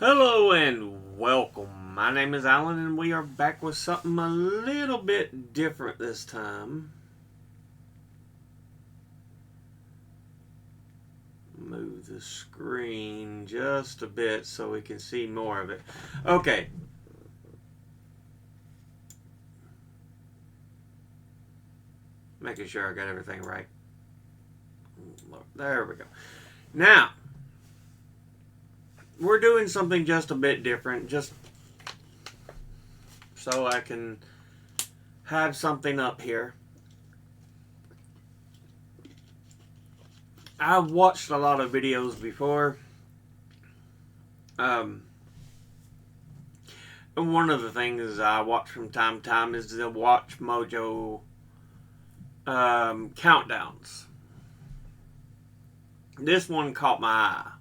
Hello and welcome. My name is Alan and we are back with something a little bit different this time. Move the screen just a bit so we can see more of it. Okay. Making sure I got everything right. There we go. Now, we're doing something just a bit different, just so I can have something up here. I've watched a lot of videos before. And one of the things I watch from time to time is the Watch Mojo countdowns. This one caught my eye.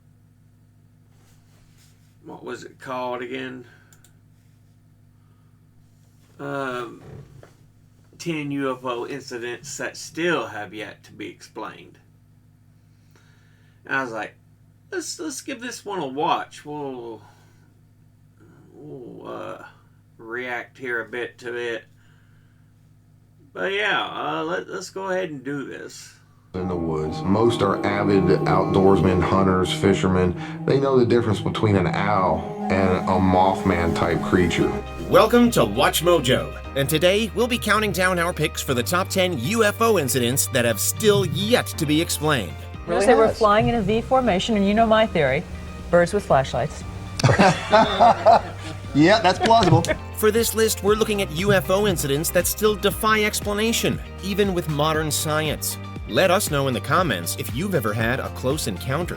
What was it called again? 10 UFO incidents that still have yet to be explained. And I was like, let's give this one a watch. We'll react here a bit to it. But yeah, let's go ahead and do this. In the woods. Most are avid outdoorsmen, hunters, fishermen. They know the difference between an owl and a Mothman type creature. Welcome to Watch Mojo, and today we'll be counting down our picks for the top 10 UFO incidents that have still yet to be explained. Really they were flying in a V formation, and you know my theory, birds with flashlights. Yeah, that's plausible. For this list, we're looking at UFO incidents that still defy explanation, even with modern science. Let us know in the comments if you've ever had a close encounter.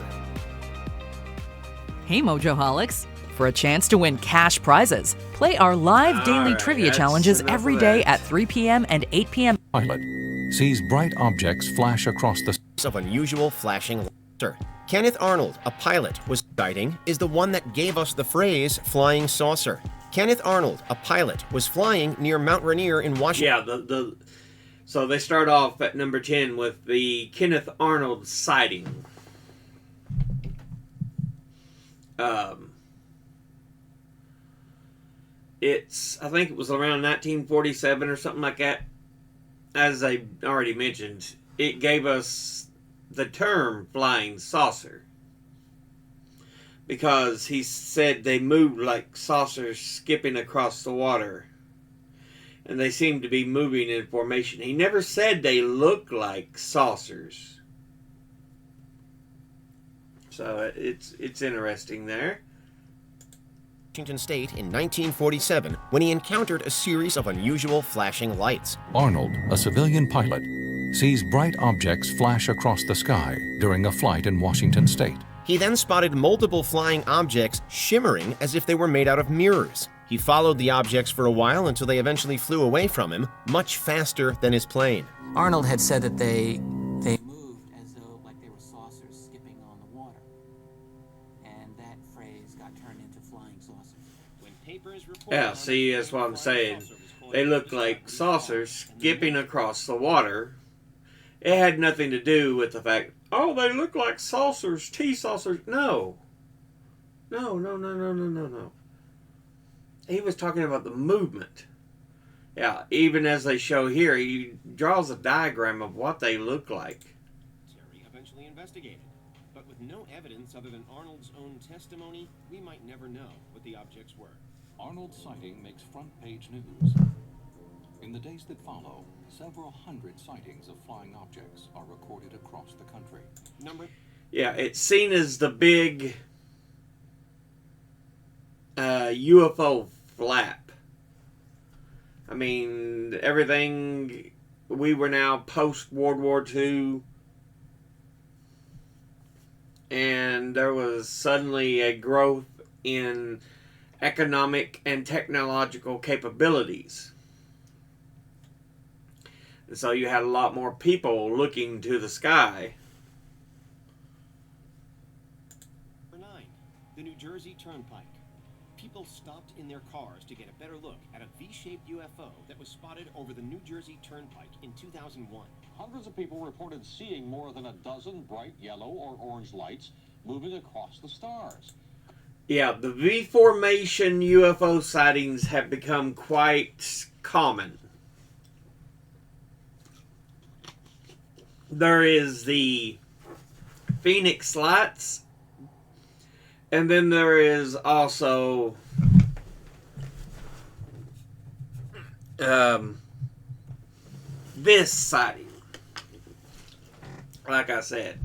Hey Mojoholics! For a chance to win cash prizes, play our live daily trivia challenges every day at 3 p.m. and 8 p.m. Pilot sees bright objects flash across the Of unusual flashing lights. Kenneth Arnold, a pilot, was sighting is the one that gave us the phrase flying saucer. Kenneth Arnold, a pilot, was flying near Mount Rainier in Washington. Yeah, so they start off at number 10 with the Kenneth Arnold sighting. I think it was around 1947 or something like that. As I already mentioned, it gave us the term flying saucer. Because he said they moved like saucers skipping across the water. And they seemed to be moving in formation. He never said they look like saucers. So it's interesting there. Washington State in 1947 when he encountered a series of unusual flashing lights. Arnold, a civilian pilot, sees bright objects flash across the sky during a flight in Washington State. He then spotted multiple flying objects shimmering as if they were made out of mirrors. He followed the objects for a while until they eventually flew away from him, much faster than his plane. Arnold had said that they moved as though like they were saucers skipping on the water. And that phrase got turned into flying saucers. Yeah, see, that's what I'm saying. They look like saucers skipping across the water. It had nothing to do with the fact, oh, they look like saucers, tea saucers. No. No. He was talking about the movement. Yeah, even as they show here, he draws a diagram of what they look like. Terry eventually investigated, but with no evidence other than Arnold's own testimony, we might never know what the objects were. Arnold's sighting makes front-page news. In the days that follow, several hundred sightings of flying objects are recorded across the country. Yeah, it's seen as the big UFO flap. I mean, everything, we were now post-World War II, and there was suddenly a growth in economic and technological capabilities. And so you had a lot more people looking to the sky. Number 9, the New Jersey Turnpike. People stopped in their cars to get a better look at a V-shaped UFO that was spotted over the New Jersey Turnpike in 2001. Hundreds of people reported seeing more than a dozen bright yellow or orange lights moving across the stars. Yeah, the V formation UFO sightings have become quite common. There is the Phoenix Lights, and then there is also this sighting, like I said.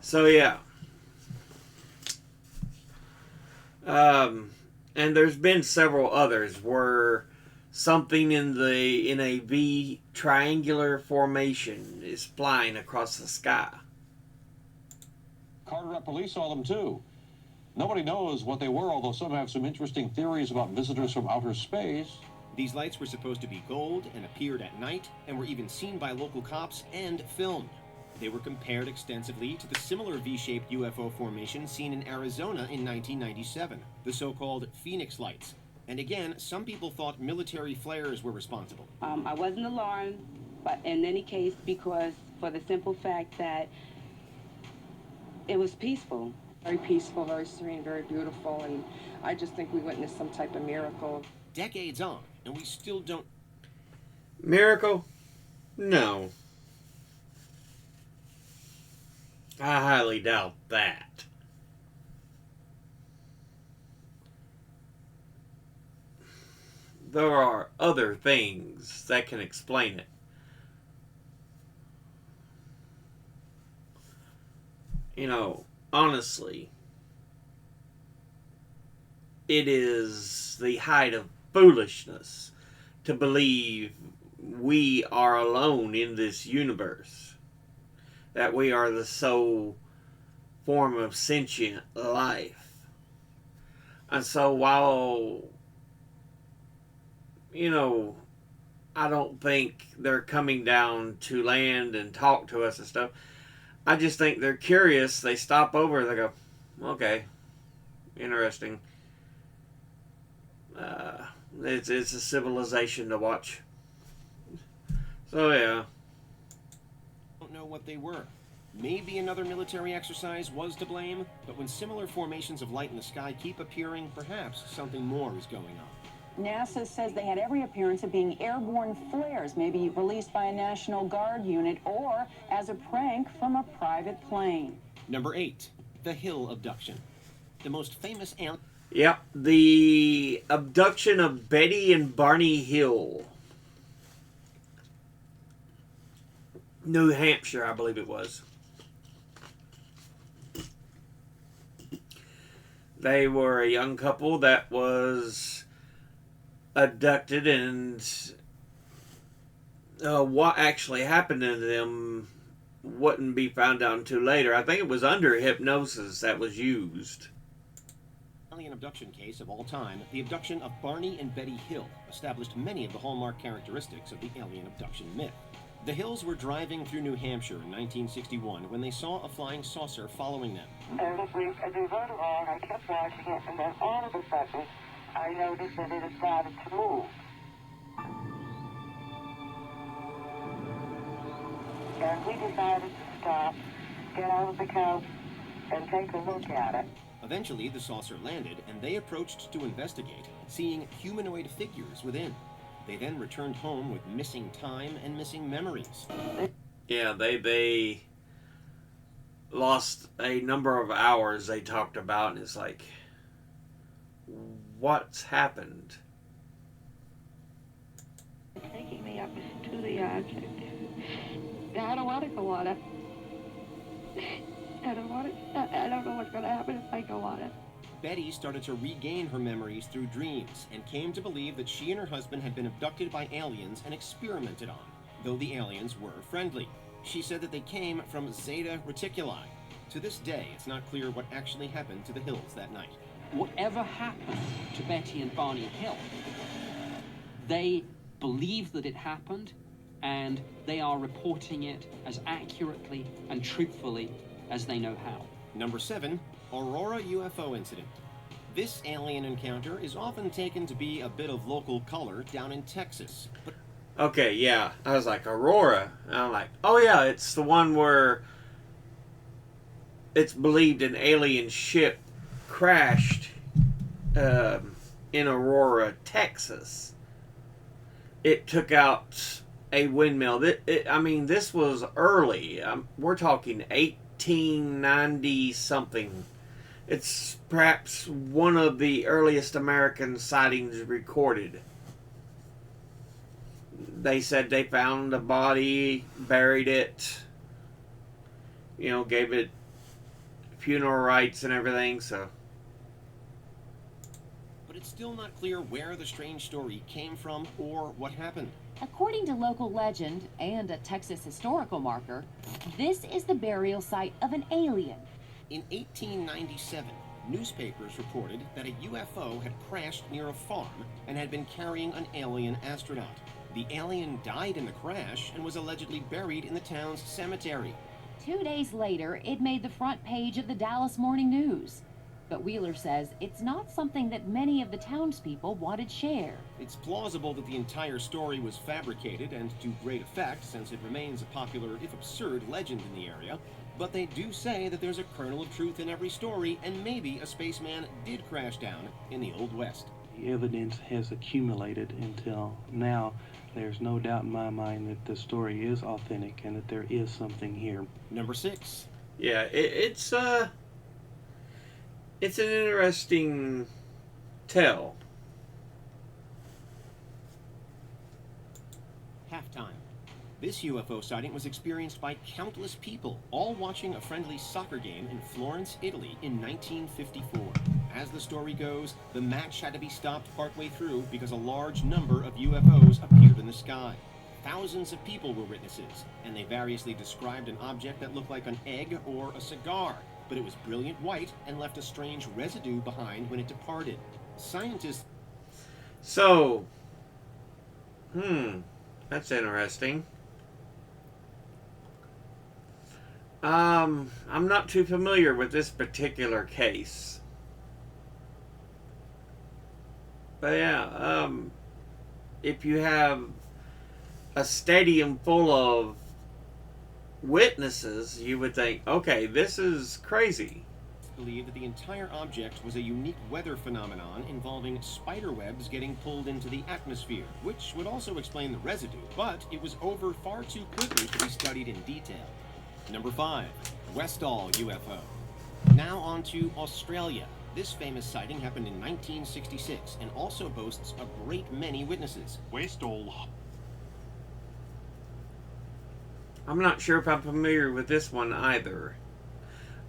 So yeah. And there's been several others where something in a V triangular formation is flying across the sky. Carteret police saw them too. Nobody knows what they were, although some have some interesting theories about visitors from outer space. These lights were supposed to be gold and appeared at night and were even seen by local cops and filmed. They were compared extensively to the similar V-shaped UFO formation seen in Arizona in 1997, the so-called Phoenix Lights. And again, some people thought military flares were responsible. I wasn't alarmed, but in any case, because for the simple fact that it was peaceful. Very peaceful, very serene, very beautiful, and I just think we witnessed some type of miracle. Decades on, and we still don't... Miracle? No. I highly doubt that. There are other things that can explain it. You know, honestly, it is the height of foolishness to believe we are alone in this universe. That we are the sole form of sentient life. And so while, you know, I don't think they're coming down to land and talk to us and stuff, I just think they're curious. They stop over, they go, okay, interesting. It's a civilization to watch. So yeah. Don't know what they were. Maybe another military exercise was to blame, but when similar formations of light in the sky keep appearing, perhaps something more is going on. NASA says they had every appearance of being airborne flares, maybe released by a National Guard unit or as a prank from a private plane. Number 8, the Hill abduction. The most famous Yep, the abduction of Betty and Barney Hill. New Hampshire, I believe it was. They were a young couple that was abducted, and what actually happened to them wouldn't be found out until later. I think it was under hypnosis that was used. Alien abduction case of all time, the abduction of Barney and Betty Hill established many of the hallmark characteristics of the alien abduction myth. The Hills were driving through New Hampshire in 1961 when they saw a flying saucer following them. And as we rode along, I kept watching it, and then all of a sudden, I noticed that it had started to move. And we decided to stop, get out of the couch, and take a look at it. Eventually, the saucer landed, and they approached to investigate, seeing humanoid figures within. They then returned home with missing time and missing memories. Yeah, they lost a number of hours they talked about, and it's like, what's happened? Taking me up to the object. I don't want to go on it. I don't know what's going to happen if I go on it. Betty started to regain her memories through dreams and came to believe that she and her husband had been abducted by aliens and experimented on, though the aliens were friendly. She said that they came from Zeta Reticuli. To this day, it's not clear what actually happened to the Hills that night. Whatever happened to Betty and Barney Hill, they believe that it happened, and they are reporting it as accurately and truthfully as they know how. Number 7, Aurora UFO Incident. This alien encounter is often taken to be a bit of local color down in Texas. But okay, yeah. I was like, Aurora. And I'm like, oh yeah, it's the one where it's believed an alien ship crashed in Aurora, Texas. It took out a windmill. I mean, this was early. We're talking 1890 something. It's perhaps one of the earliest American sightings recorded. They said they found a body, buried it, you know, gave it funeral rites and everything, so. But it's still not clear where the strange story came from or what happened. According to local legend and a Texas historical marker, this is the burial site of an alien. In 1897, newspapers reported that a UFO had crashed near a farm and had been carrying an alien astronaut. The alien died in the crash and was allegedly buried in the town's cemetery. 2 days later, it made the front page of the Dallas Morning News. But Wheeler says it's not something that many of the townspeople wanted shared. It's plausible that the entire story was fabricated and to great effect, since it remains a popular, if absurd, legend in the area. But they do say that there's a kernel of truth in every story, and maybe a spaceman did crash down in the Old West. The evidence has accumulated until now. There's no doubt in my mind that the story is authentic and that there is something here. Number 6. Yeah, it's an interesting tell. Halftime. This UFO sighting was experienced by countless people, all watching a friendly soccer game in Florence, Italy in 1954. As the story goes, the match had to be stopped partway through because a large number of UFOs appeared in the sky. Thousands of people were witnesses, and they variously described an object that looked like an egg or a cigar, but it was brilliant white and left a strange residue behind when it departed. Scientists... So, that's interesting. I'm not too familiar with this particular case. But yeah, if you have a stadium full of witnesses, you would think, okay, this is crazy. Believed that the entire object was a unique weather phenomenon involving spider webs getting pulled into the atmosphere, which would also explain the residue, but it was over far too quickly to be studied in detail. Number 5, Westall UFO. Now on to Australia. This famous sighting happened in 1966 and also boasts a great many witnesses. Westall. I'm not sure if I'm familiar with this one either.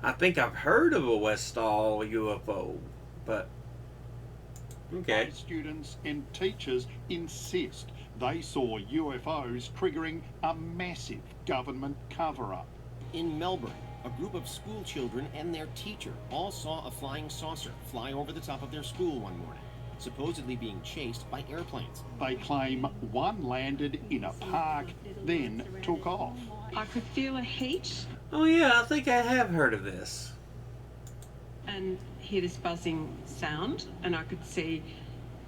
I think I've heard of a Westall UFO, but okay. Both students and teachers insist they saw UFOs triggering a massive government cover-up. In Melbourne, a group of school children and their teacher all saw a flying saucer fly over the top of their school one morning, supposedly being chased by airplanes. They claim one landed in a park, then took off. I could feel a heat. Oh yeah, I think I have heard of this. And hear this buzzing sound, and I could see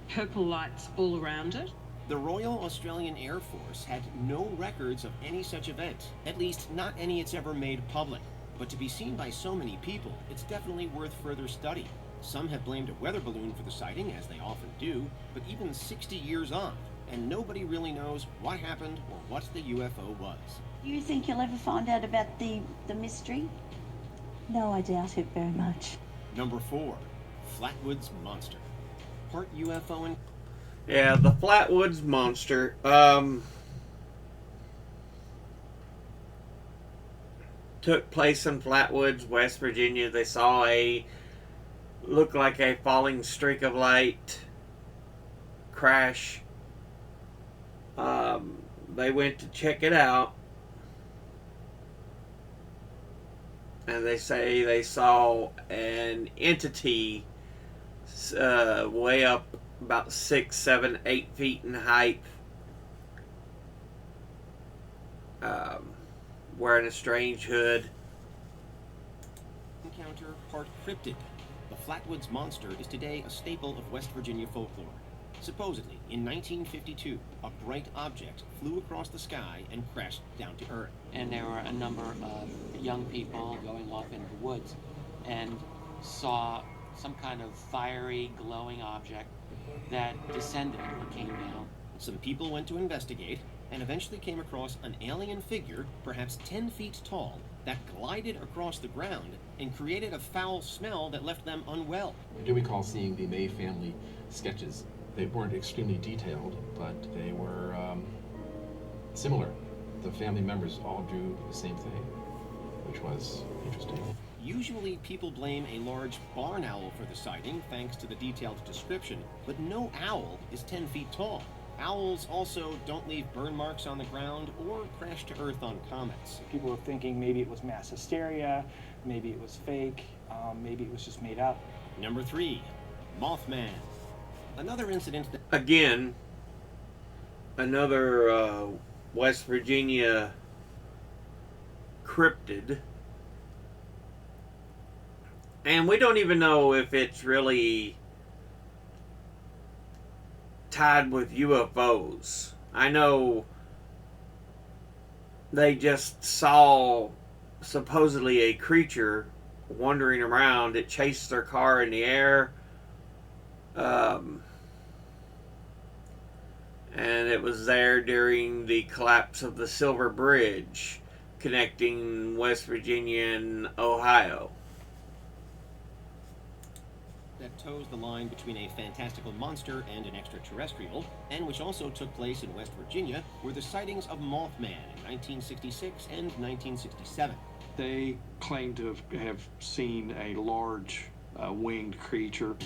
purple lights all around it. The Royal Australian Air Force had no records of any such event, at least not any it's ever made public. But to be seen by so many people, it's definitely worth further study. Some have blamed a weather balloon for the sighting, as they often do, but even 60 years on, and nobody really knows what happened or what the UFO was. You think you'll ever find out about the mystery? No, I doubt it very much. Number 4, Flatwoods Monster. Part UFO and... Yeah, the Flatwoods Monster. Took place in Flatwoods, West Virginia. They saw looked like a falling streak of light crash. They went to check it out, and they say they saw an entity way up about 6, 7, 8 feet in height, wearing a strange hood. Encounter part cryptid. The Flatwoods Monster is today a staple of West Virginia folklore. Supposedly, in 1952, a bright object flew across the sky and crashed down to Earth. And there were a number of young people going off into the woods and saw some kind of fiery, glowing object that descended and came down. Some people went to investigate and eventually came across an alien figure, perhaps 10 feet tall, that glided across the ground and created a foul smell that left them unwell. I do recall seeing the May family sketches. They weren't extremely detailed, but they were similar. The family members all drew the same thing, which was interesting. Usually people blame a large barn owl for the sighting thanks to the detailed description, but no owl is 10 feet tall. Owls also don't leave burn marks on the ground or crash to earth on comets. People were thinking maybe it was mass hysteria, maybe it was fake, maybe it was just made up. Number 3, Mothman. Another incident that... Again, another West Virginia cryptid. And we don't even know if it's really tied with UFOs. I know they just saw supposedly a creature wandering around. It chased their car in the air. And it was there during the collapse of the Silver Bridge connecting West Virginia and Ohio. That toes the line between a fantastical monster and an extraterrestrial, and which also took place in West Virginia, were the sightings of Mothman in 1966 and 1967. They claim to have seen a large winged creature,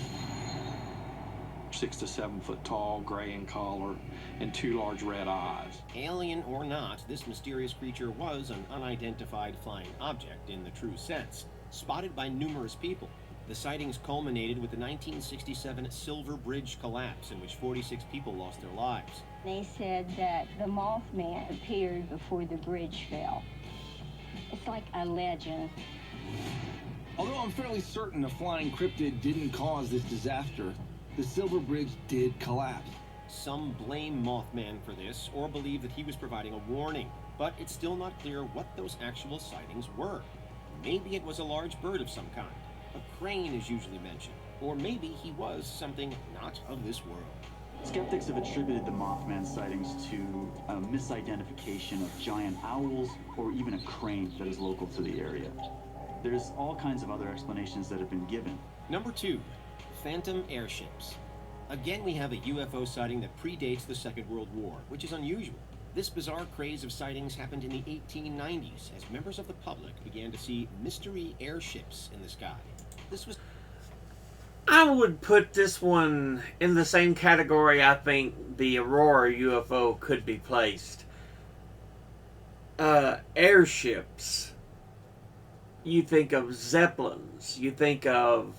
6 to 7 foot tall, gray in color, and 2 large red eyes. Alien or not, this mysterious creature was an unidentified flying object in the true sense, spotted by numerous people. The sightings culminated with the 1967 Silver Bridge collapse, in which 46 people lost their lives. They said that the Mothman appeared before the bridge fell. It's like a legend. Although I'm fairly certain a flying cryptid didn't cause this disaster, the Silver Bridge did collapse. Some blame Mothman for this or believe that he was providing a warning, but it's still not clear what those actual sightings were. Maybe it was a large bird of some kind. A crane is usually mentioned, or maybe he was something not of this world. Skeptics have attributed the Mothman sightings to a misidentification of giant owls or even a crane that is local to the area. There's all kinds of other explanations that have been given. Number 2, phantom airships. Again, we have a UFO sighting that predates the Second World War, which is unusual. This bizarre craze of sightings happened in the 1890s as members of the public began to see mystery airships in the sky. This was... I would put this one in the same category I think the Aurora UFO could be placed. Airships. You think of Zeppelins. You think of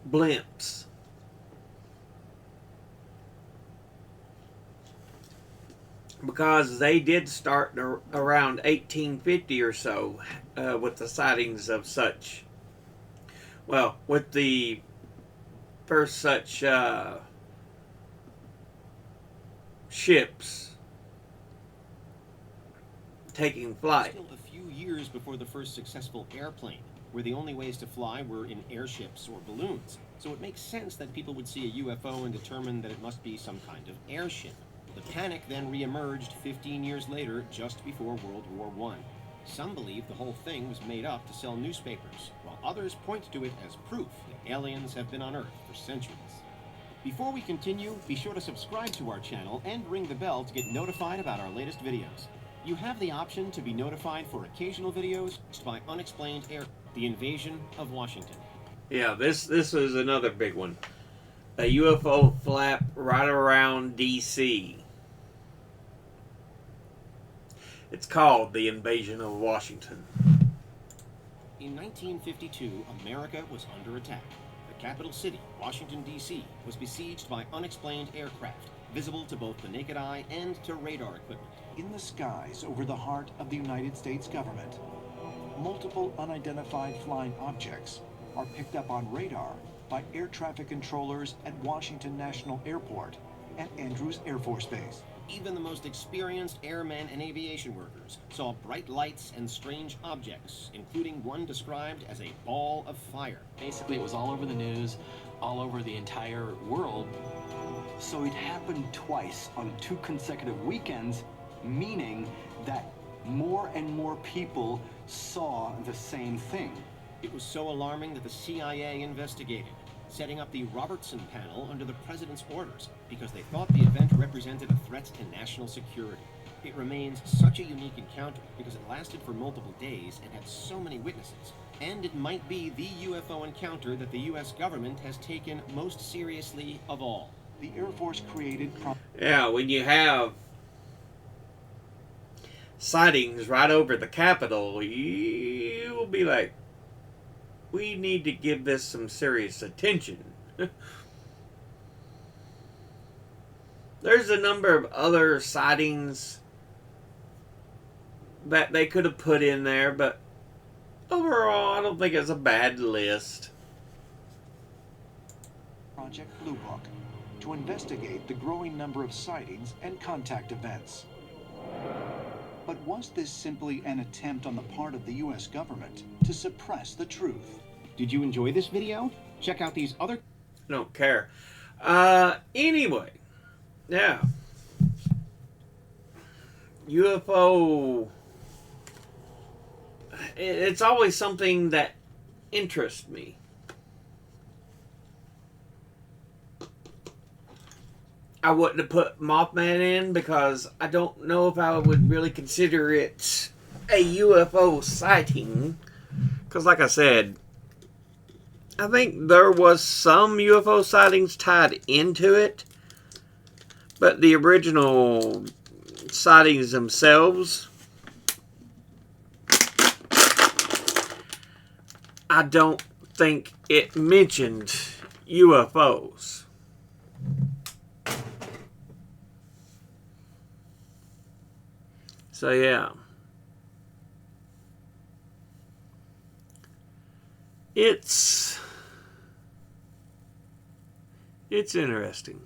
blimps. Because they did start around 1850 or so with the sightings of such, well, with the first such ships taking flight. Still a few years before the first successful airplane, where the only ways to fly were in airships or balloons. So it makes sense that people would see a UFO and determine that it must be some kind of airship. The panic then re-emerged 15 years later, just before World War I. Some believe the whole thing was made up to sell newspapers, while others point to it as proof that aliens have been on Earth for centuries. Before we continue, be sure to subscribe to our channel and ring the bell to get notified about our latest videos. You have the option to be notified for occasional videos by Unexplained The Invasion of Washington. Yeah, this is another big one. A UFO flap right around D.C. It's called the Invasion of Washington. In 1952, America was under attack. The capital city, Washington, D.C., was besieged by unexplained aircraft, visible to both the naked eye and to radar equipment. In the skies over the heart of the United States government, multiple unidentified flying objects are picked up on radar by air traffic controllers at Washington National Airport and Andrews Air Force Base. Even the most experienced airmen and aviation workers saw bright lights and strange objects, including one described as a ball of fire. Basically, it was all over the news, all over the entire world. So it happened twice on 2 consecutive weekends, meaning that more and more people saw the same thing. It was so alarming that the CIA investigated, setting up the Robertson panel under the president's orders because they thought the event represented a threat to national security. It remains such a unique encounter because it lasted for multiple days and had so many witnesses. And it might be the UFO encounter that the U.S. government has taken most seriously of all. The Air Force created... Yeah, when you have sightings right over the Capitol, you'll be like, we need to give this some serious attention. There's a number of other sightings that they could have put in there, but overall, I don't think it's a bad list. Project Blue Book to investigate the growing number of sightings and contact events. But was this simply an attempt on the part of the U.S. government to suppress the truth? Did you enjoy this video? Check out these other... I don't care. Anyway. Yeah. UFO... It's always something that interests me. I wouldn't have put Mothman in because I don't know if I would really consider it a UFO sighting. Because like I said, I think there was some UFO sightings tied into it. But the original sightings themselves, I don't think it mentioned UFOs. So yeah. It's interesting.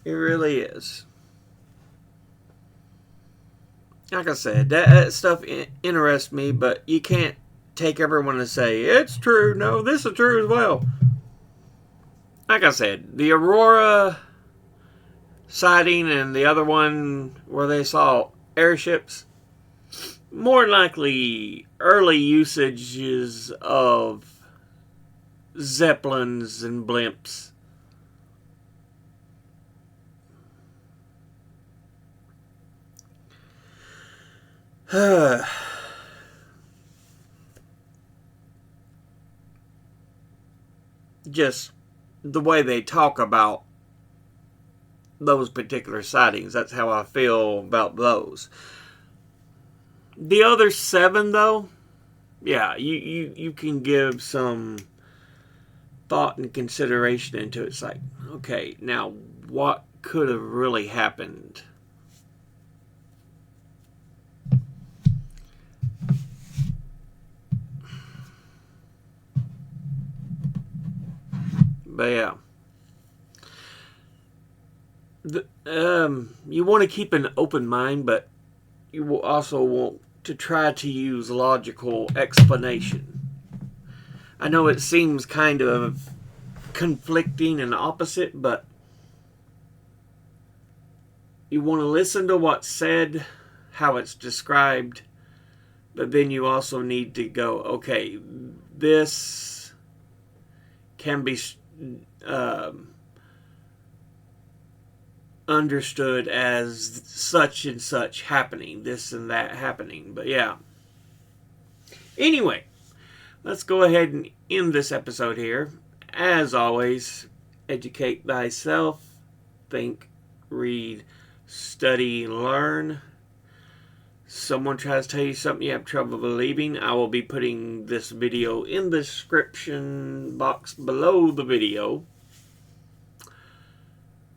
It really is. Like I said, that stuff interests me, but you can't take everyone and say, it's true. No, this is true as well. Like I said, the Aurora sighting and the other one where they saw airships, more than likely early usages of Zeppelins and blimps. Just the way they talk about those particular sightings, that's how I feel about those. The other 7, though, yeah, you can give some thought and consideration into it. It's like, okay, now what could have really happened? But yeah, you want to keep an open mind, but you will also want to try to use logical explanation. I know it seems kind of conflicting and opposite, but you want to listen to what's said, how it's described, but then you also need to go, okay, this can be understood as such and such happening, this and that happening. But yeah. Anyway, let's go ahead and end this episode here. As always, educate thyself, think, read, study, learn. Someone tries to tell you something you have trouble believing, I will be putting this video in the description box below the video.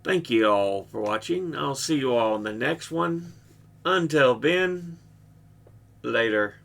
Thank you all for watching. I'll see you all in the next one. Until then, later.